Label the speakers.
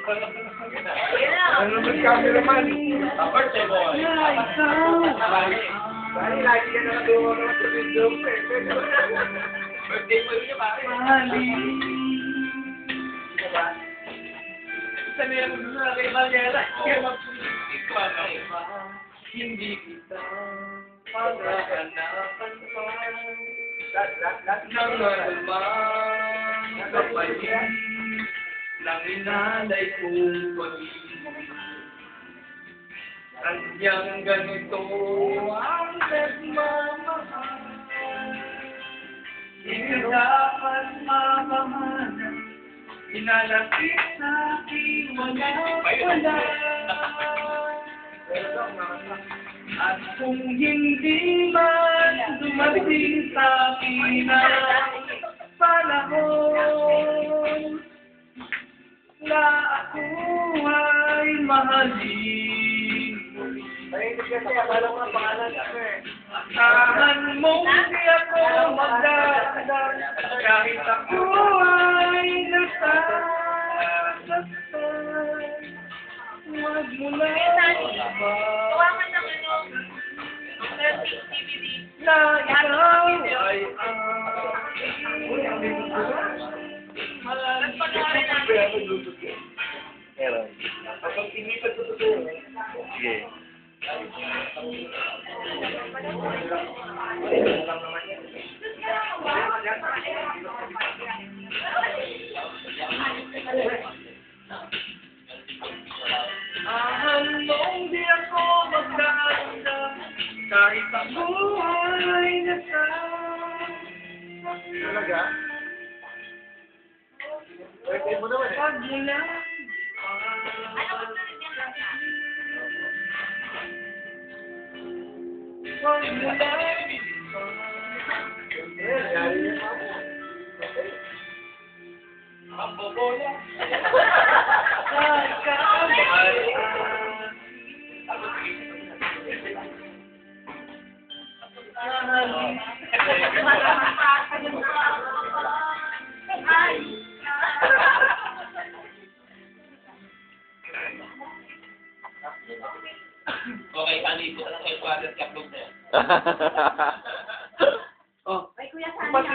Speaker 1: Ano naman cameraman?
Speaker 2: Birthday boy.
Speaker 1: Dahil lagi ka nakatuwa naman sa video mo eh.
Speaker 2: Birthday boy niya, pare.
Speaker 1: Sabi na mo na kay Valera.
Speaker 2: Hindi kita pag-aanapan pa. Nang kapalit ng inalay kong pag-ibig. Kanyang ganito ang nagmamahal. Hindi dapat mamahalan. Inalapit sa aking mga wala. At kung hindi man dumating sa akin ang panahon na ako ay mahalin. Asahan mo di ako magdadal kahit ako ay nasasaktan. Huwag mo na na ikaw ay
Speaker 3: Sige.
Speaker 2: Ahanong di ako magdadala kahit ako ay
Speaker 1: Talaga? Birthday mo naman eh.
Speaker 2: Pag mula pag mula
Speaker 1: Gari niya pa.
Speaker 2: ang bobola nagkamali. Okay, kanito na lang kayo quarter cup na yan.
Speaker 1: Oh.
Speaker 4: Ay, Kuya Sanya.
Speaker 1: Pati